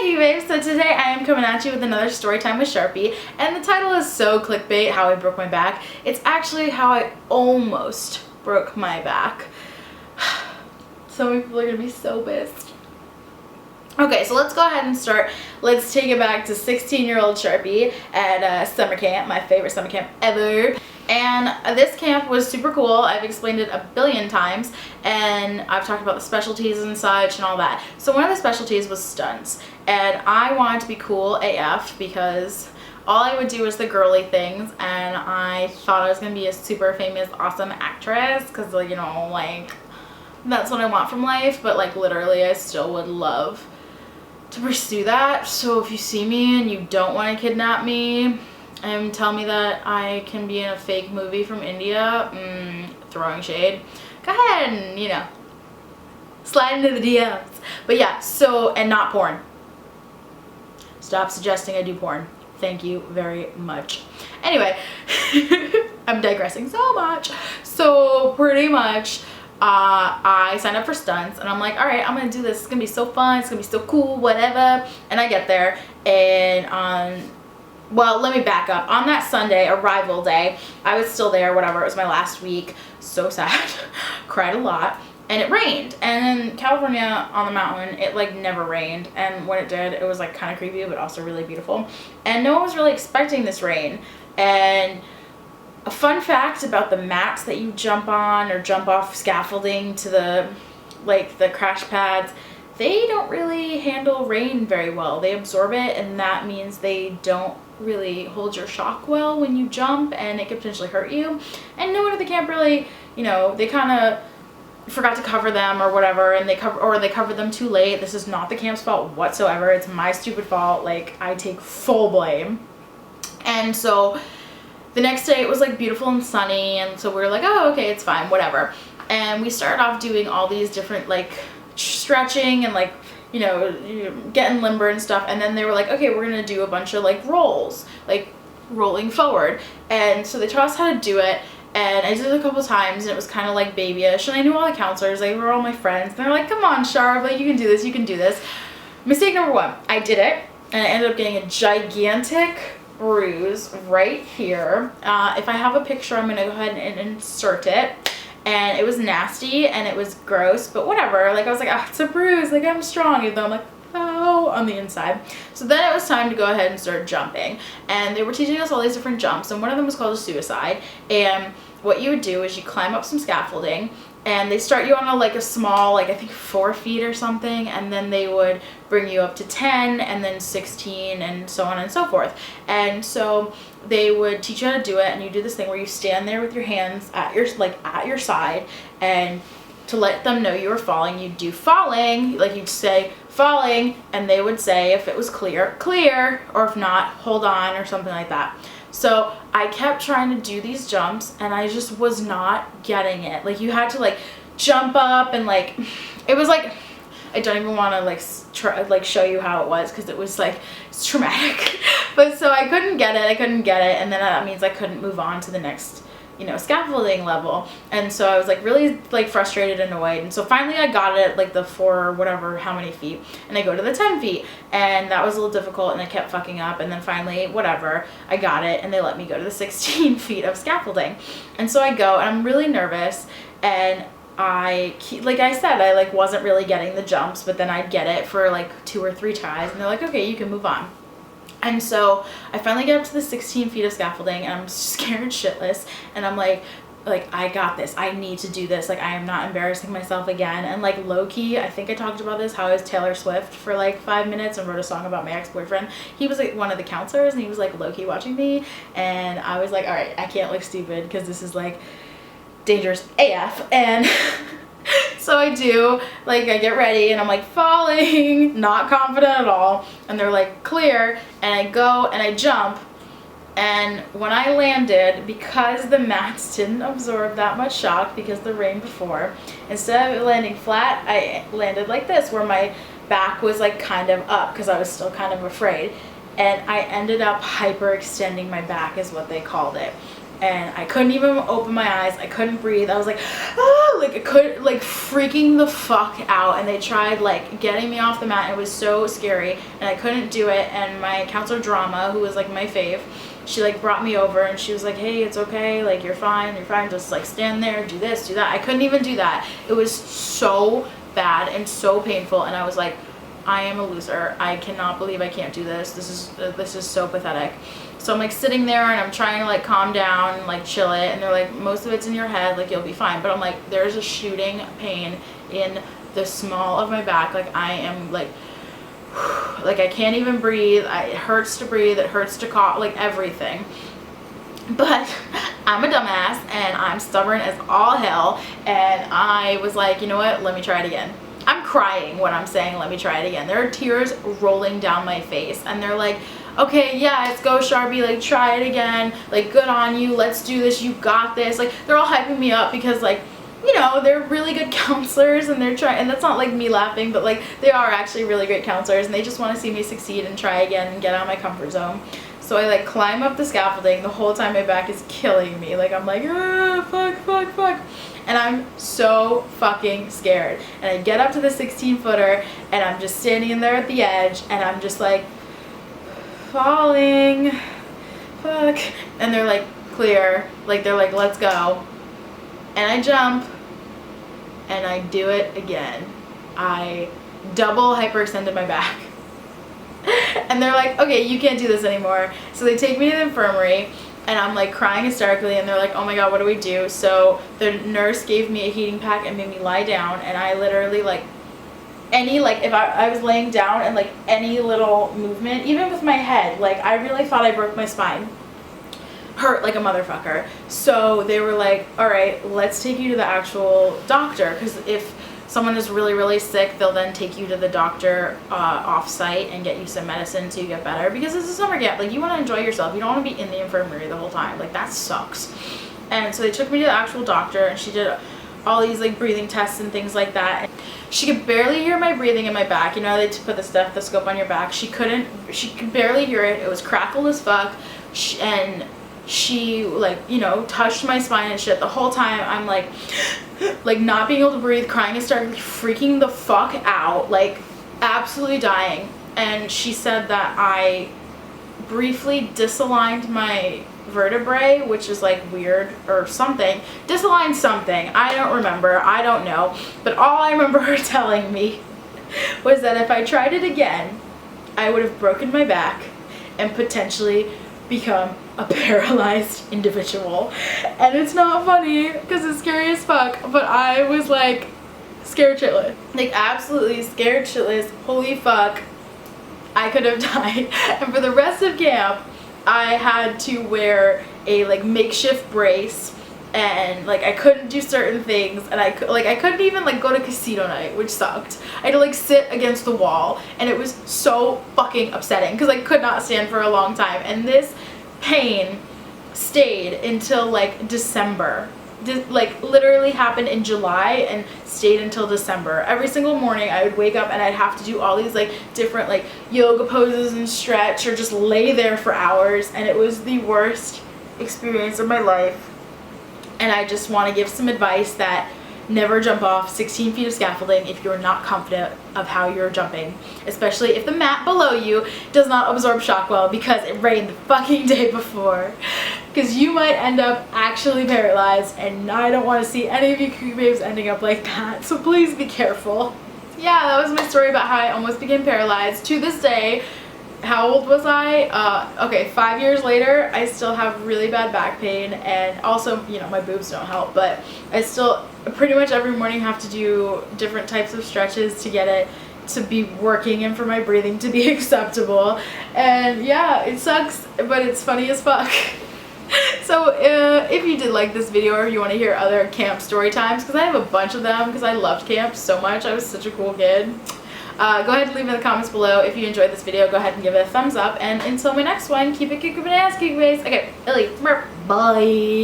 Hey babes, so today I am coming at you with another story time with Sharpie, and the title is so clickbait, how I broke my back. It's actually how I almost broke my back. So many people are gonna be so pissed. Okay, so let's go ahead and start. Let's take it back to 16-year-old Sharpie at summer camp, my favorite summer camp ever. And this camp was super cool. I've explained it a billion times, and I've talked about the specialties and such and all that. So one of the specialties was stunts, and I wanted to be cool AF because all I would do was the girly things, and I thought I was gonna be a super famous, awesome actress because, you know, like, that's what I want from life. But like literally I still would love to pursue that. So if you see me and you don't want to kidnap me and tell me that I can be in a fake movie from India, throwing shade, go ahead and, you know, slide into the DMs. But yeah, so, and not porn. Stop suggesting I do porn. Thank you very much. Anyway, I'm digressing so much. So pretty much, I signed up for stunts, and I'm like, all right, I'm gonna do this. It's gonna be so fun. It's gonna be so cool, whatever. And I get there, and well, let me back up. On that Sunday, arrival day, I was still there, whatever. It was my last week. So sad. Cried a lot. And it rained. And in California, on the mountain, it like never rained. And when it did, it was like kind of creepy, but also really beautiful. And no one was really expecting this rain. And a fun fact about the mats that you jump on or jump off scaffolding to the, like, the crash pads, they don't really handle rain very well. They absorb it, and that means they don't really hold your shock well when you jump, and it could potentially hurt you. And no one at the camp really, you know, they kind of forgot to cover them or whatever, and they covered them too late. This is not the camp's fault whatsoever. It's my stupid fault. Like, I take full blame. And so the next day it was like beautiful and sunny, and so we were like, oh, okay, it's fine, whatever. And we started off doing all these different, like, stretching and, like, you know, getting limber and stuff. And then they were like, okay, we're gonna do a bunch of like rolls, like rolling forward. And so they taught us how to do it, and I did it a couple times, and it was kind of like babyish. And I knew all the counselors, they were all my friends, and they're like, come on, Sharp, like, you can do this, you can do this. Mistake number one, I did it, and I ended up getting a gigantic bruise right here. If I have a picture, I'm gonna go ahead and insert it. And it was nasty and it was gross, but whatever. Like, I was like, oh, it's a bruise, like, I'm strong. Even though I'm like, oh, on the inside. So then it was time to go ahead and start jumping. And they were teaching us all these different jumps, and one of them was called a suicide. And what you would do is you climb up some scaffolding, and they start you on a small, like, I think 4 feet or something, and then they would bring you up to 10 and then 16 and so on and so forth. And so they would teach you how to do it, and you do this thing where you stand there with your hands at your side, and to let them know you were falling, you'd do falling, like, you'd say falling, and they would say if it was clear, clear, or if not, hold on, or something like that. So I kept trying to do these jumps, and I just was not getting it. Like, you had to, like, jump up, and, like, it was like, I don't even want to show you how it was, because it was like, it's traumatic. But so I couldn't get it, and then that means I couldn't move on to the next, you know, scaffolding level. And so I was like really like frustrated and annoyed. And so finally I got it, like the 4 whatever how many feet, and I go to the 10 feet, and that was a little difficult, and I kept fucking up. And then finally, whatever, I got it, and they let me go to the 16 feet of scaffolding. And so I go, and I'm really nervous, and like I said, I like wasn't really getting the jumps, but then I'd get it for like 2 or 3 tries, and they're like, okay, you can move on. And so I finally get up to the 16 feet of scaffolding, and I'm scared shitless, and I'm like, I got this, I need to do this, like, I am not embarrassing myself again. And like, low-key, I think I talked about this, how I was Taylor Swift for like 5 minutes and wrote a song about my ex-boyfriend. He was like one of the counselors, and he was like low-key watching me, and I was like, all right, I can't look stupid because this is like dangerous AF. And so I do, like, I get ready, and I'm like falling, not confident at all, and they're like clear, and I go and I jump, and when I landed, because the mats didn't absorb that much shock because the rain before, instead of landing flat, I landed like this, where my back was like kind of up because I was still kind of afraid, and I ended up hyperextending my back is what they called it. and I couldn't even open my eyes. I couldn't breathe. I was like, ah, like I could, like freaking the fuck out. And they tried like getting me off the mat. It was so scary, and I couldn't do it. And my counselor drama, who was like my fave, she like brought me over and she was like, hey, it's okay, like you're fine, just like stand there, do this, do that. I couldn't even do that. It was so bad and so painful, and I was like, I am a loser. I cannot believe I can't do this. This is so pathetic. So I'm like sitting there and I'm trying to like calm down and like chill it, and they're like, most of it's in your head, like you'll be fine. But I'm like, there's a shooting pain in the small of my back. Like I am like I can't even breathe. It hurts to breathe, it hurts to cough, like everything. But I'm a dumbass and I'm stubborn as all hell, and I was like, you know what, let me try it again. I'm crying when I'm saying let me try it again. There are tears rolling down my face, and they're like, okay, yeah, let's go, Sharpie, like try it again, like good on you, let's do this, you got this. Like they're all hyping me up because like, you know, they're really good counselors, and they're trying, and that's not like me laughing, but like they are actually really great counselors, and they just want to see me succeed and try again and get out of my comfort zone. So I like climb up the scaffolding. The whole time my back is killing me. Like I'm like, ah, fuck. And I'm so fucking scared. And I get up to the 16-footer and I'm just standing in there at the edge, and I'm just like falling, fuck. And they're like, clear. Like they're like, let's go. And I jump and I do it again. I double hyperextended my back. And they're like, okay, you can't do this anymore. So they take me to the infirmary, and I'm like crying hysterically, and they're like, oh my god, what do we do? So the nurse gave me a heating pack and made me lie down, and I literally like if I was laying down, and like any little movement, even with my head, like I really thought I broke my spine. Hurt like a motherfucker. So they were like, all right, let's take you to the actual doctor, because if someone is really, really sick, they'll then take you to the doctor off-site and get you some medicine so you get better, because it's a summer camp. Like, you want to enjoy yourself. You don't want to be in the infirmary the whole time. Like, that sucks. And so they took me to the actual doctor, and she did all these like breathing tests and things like that. And she could barely hear my breathing in my back. You know, they put the stethoscope on your back. She could barely hear it. It was crackled as fuck. And she like, you know, touched my spine and shit. The whole time I'm like not being able to breathe, crying hysterically, freaking the fuck out, like absolutely dying. And she said that I briefly disaligned my vertebrae, which is like weird or something. Disaligned something. I don't remember. I don't know. But all I remember her telling me was that if I tried it again, I would have broken my back and potentially become a paralyzed individual. And it's not funny because it's scary as fuck, but I was like scared shitless. Like absolutely scared shitless. Holy fuck. I could have died. And for the rest of camp, I had to wear a like makeshift brace, and like I couldn't do certain things, and I couldn't even like go to casino night, which sucked. I had to like sit against the wall, and it was so fucking upsetting because I could not stand for a long time. And this pain stayed until like December. Like literally happened in July and stayed until December. Every single morning I would wake up and I'd have to do all these like different like yoga poses and stretch, or just lay there for hours, and it was the worst experience of my life. And I just want to give some advice that never jump off 16 feet of scaffolding if you're not confident of how you're jumping, especially if the mat below you does not absorb shock well because it rained the fucking day before, because you might end up actually paralyzed, and I don't want to see any of you cookie babes ending up like that, so please be careful. Yeah, that was my story about how I almost became paralyzed. To this day, how old was I? Okay, 5 years later, I still have really bad back pain, and also, you know, my boobs don't help, but I still pretty much every morning have to do different types of stretches to get it to be working and for my breathing to be acceptable. And yeah, it sucks, but it's funny as fuck. So if you did like this video, or you want to hear other camp story times, because I have a bunch of them because I loved camp so much, I was such a cool kid. Go ahead and leave in the comments below. If you enjoyed this video, go ahead and give it a thumbs up. And until my next one, keep it cookie bananas, cookie base. Okay, Illy, bye.